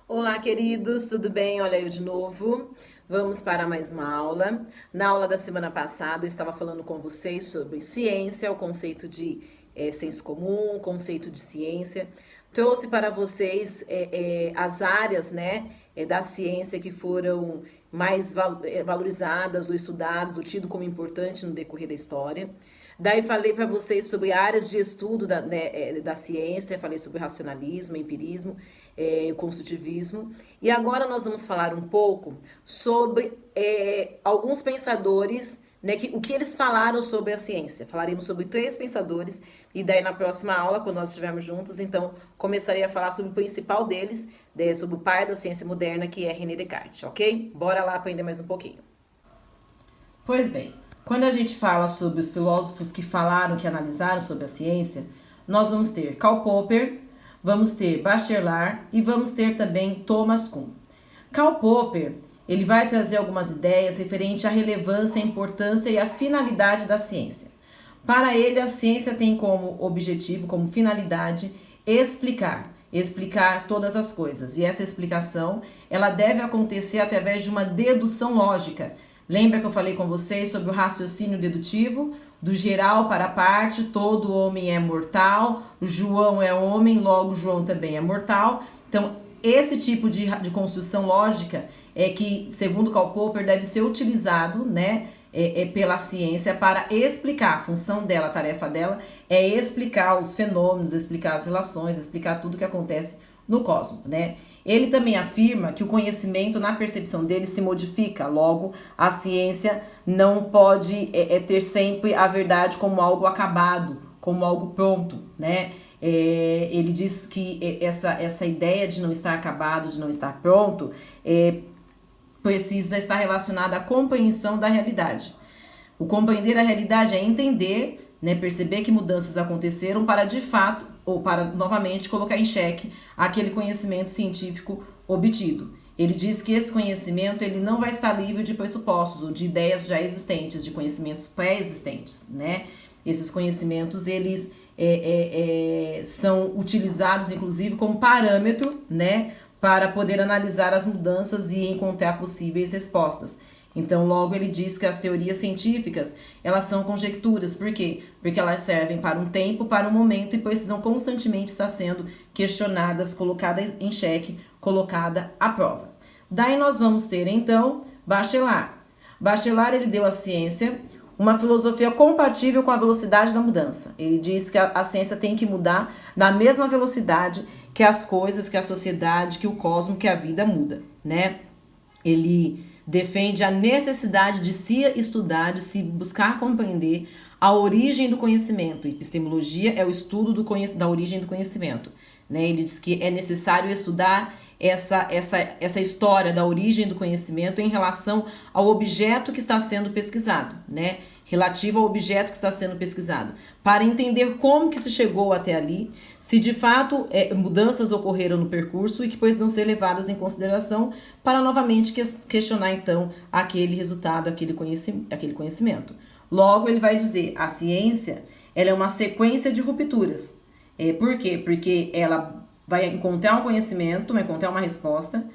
Olá, queridos, tudo bem? Olha eu de novo. Vamos para mais uma aula. Na aula da semana passada, eu estava falando com vocês sobre ciência, o conceito de senso comum, o conceito de ciência. Trouxe para vocês as áreas, né, da ciência que foram mais valorizadas ou estudadas, ou tido como importante no decorrer da história. Daí falei para vocês sobre áreas de estudo da ciência, falei sobre racionalismo, empirismo, o construtivismo. E agora nós vamos falar um pouco sobre alguns pensadores, né, o que eles falaram sobre a ciência. Falaremos sobre 3 pensadores, e daí na próxima aula, quando nós estivermos juntos, então começarei a falar sobre o principal deles, sobre o pai da ciência moderna, que é René Descartes, ok? Bora lá aprender mais um pouquinho. Pois bem, quando a gente fala sobre os filósofos que falaram, que analisaram sobre a ciência, nós vamos ter Karl Popper, vamos ter Bachelard e vamos ter também Thomas Kuhn. Karl Popper, ele vai trazer algumas ideias referentes à relevância, à importância e à finalidade da ciência. Para ele, a ciência tem como objetivo, como finalidade, explicar todas as coisas. E essa explicação, ela deve acontecer através de uma dedução lógica. Lembra que eu falei com vocês sobre o raciocínio dedutivo? Do geral para a parte, todo homem é mortal, João é homem, logo João também é mortal. Então, esse tipo de construção lógica é que, segundo Karl Popper, deve ser utilizado, né, pela ciência para explicar. A função dela, a tarefa dela, é explicar os fenômenos, explicar as relações, explicar tudo que acontece no cosmos, né? Ele também afirma que o conhecimento, na percepção dele, se modifica. Logo, a ciência não pode ter sempre a verdade como algo acabado, como algo pronto, né? Ele diz que essa ideia de não estar acabado, de não estar pronto, precisa estar relacionada à compreensão da realidade. O compreender a realidade é entender, né, perceber que mudanças aconteceram para de fato, ou para novamente colocar em xeque aquele conhecimento científico obtido. Ele diz que esse conhecimento ele não vai estar livre de pressupostos ou de ideias já existentes, de conhecimentos pré-existentes, né? Esses conhecimentos eles são utilizados inclusive como parâmetro, né, para poder analisar as mudanças e encontrar possíveis respostas. Então, logo ele diz que as teorias científicas, elas são conjecturas. Por quê? Porque elas servem para um tempo, para um momento e precisam constantemente estar sendo questionadas, colocadas em xeque, colocada à prova. Daí nós vamos ter, então, Bachelard. Bachelard, ele deu à ciência uma filosofia compatível com a velocidade da mudança. Ele diz que a ciência tem que mudar na mesma velocidade que as coisas, que a sociedade, que o cosmos, que a vida muda, né? Ele defende a necessidade de se estudar, de se buscar compreender a origem do conhecimento. Epistemologia é o estudo da origem do conhecimento, né? Ele diz que é necessário estudar essa história da origem do conhecimento em relação ao objeto que está sendo pesquisado, né? Relativo ao objeto que está sendo pesquisado, para entender como que se chegou até ali, se de fato mudanças ocorreram no percurso e que precisam ser levadas em consideração para novamente questionar então aquele resultado, aquele conhecimento. Logo ele vai dizer, a ciência ela é uma sequência de rupturas. Por quê? Porque ela vai encontrar um conhecimento, vai encontrar uma resposta,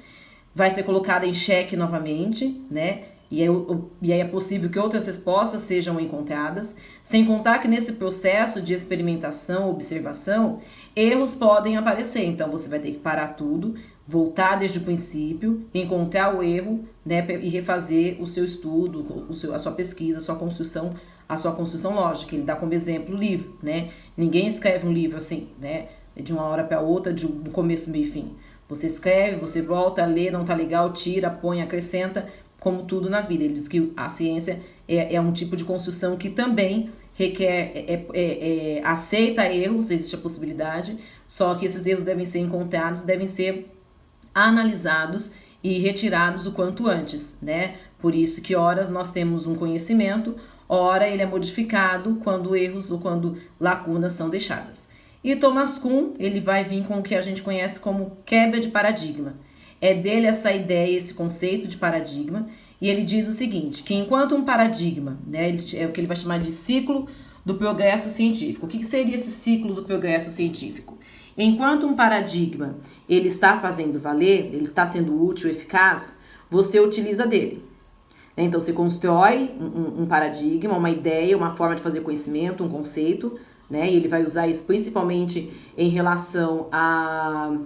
vai ser colocada em xeque novamente, né? E aí é possível que outras respostas sejam encontradas, sem contar que nesse processo de experimentação, observação, erros podem aparecer. Então você vai ter que parar tudo, voltar desde o princípio, encontrar o erro, né, e refazer o seu estudo, a sua pesquisa, a sua construção lógica. Ele dá como exemplo o livro, né? Ninguém escreve um livro assim, né, de uma hora para outra, do começo, meio e fim. Você escreve, você volta a ler, não tá legal, tira, põe, acrescenta, como tudo na vida. Ele diz que a ciência é um tipo de construção que também requer, aceita erros, existe a possibilidade, só que esses erros devem ser encontrados, devem ser analisados e retirados o quanto antes, né? Por isso que ora nós temos um conhecimento, ora ele é modificado quando erros ou quando lacunas são deixadas. E Thomas Kuhn, ele vai vir com o que a gente conhece como quebra de paradigma. É dele essa ideia, esse conceito de paradigma, e ele diz o seguinte, que enquanto um paradigma, né, é o que ele vai chamar de ciclo do progresso científico. O que seria esse ciclo do progresso científico? Enquanto um paradigma ele está fazendo valer, ele está sendo útil, eficaz, você utiliza dele. Então, você constrói um paradigma, uma ideia, uma forma de fazer conhecimento, um conceito, né? E ele vai usar isso principalmente em relação a...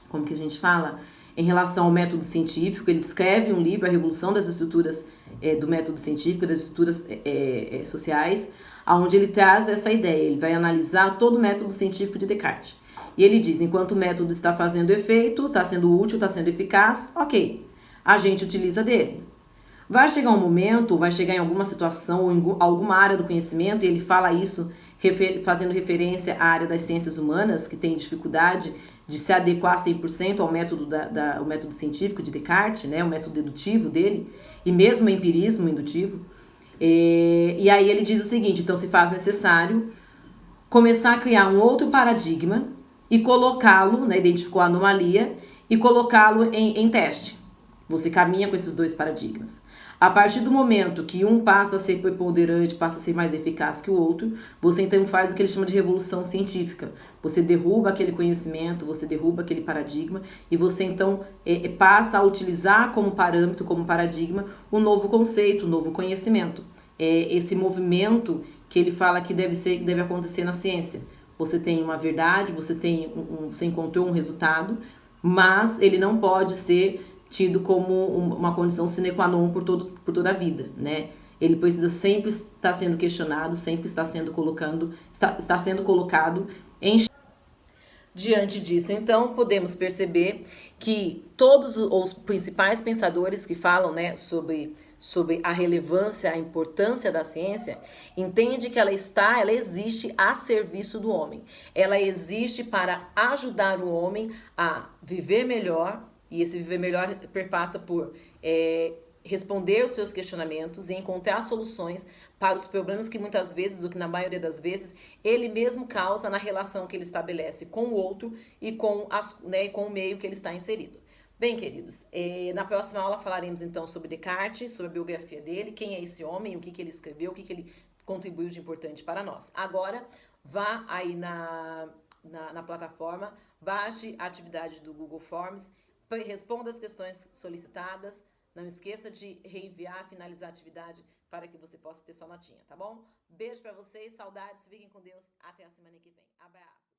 Como que a gente fala? Em relação ao método científico. Ele escreve um livro, A Revolução das Estruturas do Método Científico, das Estruturas Sociais, onde ele traz essa ideia. Ele vai analisar todo o método científico de Descartes. E ele diz, enquanto o método está fazendo efeito, está sendo útil, está sendo eficaz, ok, a gente utiliza dele. Vai chegar um momento, vai chegar em alguma situação ou em alguma área do conhecimento, e ele fala isso fazendo referência à área das ciências humanas, que tem dificuldade de se adequar 100% ao método, o método científico de Descartes, né, o método dedutivo dele, e mesmo o empirismo indutivo. E aí ele diz o seguinte, então se faz necessário começar a criar um outro paradigma e colocá-lo, né, identificou a anomalia, e colocá-lo em teste. Você caminha com esses dois paradigmas. A partir do momento que um passa a ser preponderante, passa a ser mais eficaz que o outro, você então faz o que ele chama de revolução científica. Você derruba aquele conhecimento, você derruba aquele paradigma e você então passa a utilizar como parâmetro, como paradigma, um novo conceito, um novo conhecimento. Esse movimento que ele fala que deve acontecer na ciência. Você tem uma verdade, você encontrou um resultado, mas ele não pode ser tido como uma condição sine qua non por toda a vida, né? Ele precisa sempre estar sendo questionado, sempre está sendo colocado em... Diante disso, então, podemos perceber que todos os principais pensadores que falam, né, sobre a relevância, a importância da ciência, entende que ela existe a serviço do homem. Ela existe para ajudar o homem a viver melhor, e esse viver melhor perpassa por responder os seus questionamentos e encontrar soluções para os problemas que muitas vezes, ou que na maioria das vezes, ele mesmo causa na relação que ele estabelece com o outro e com o meio que ele está inserido. Bem, queridos, na próxima aula falaremos então sobre Descartes, sobre a biografia dele, quem é esse homem, o que ele escreveu, o que ele contribuiu de importante para nós. Agora, vá aí na plataforma, baixe a atividade do Google Forms, responda as questões solicitadas, não esqueça de reenviar, finalizar a atividade para que você possa ter sua notinha, tá bom? Beijo para vocês, saudades, fiquem com Deus, até a semana que vem. Abraço!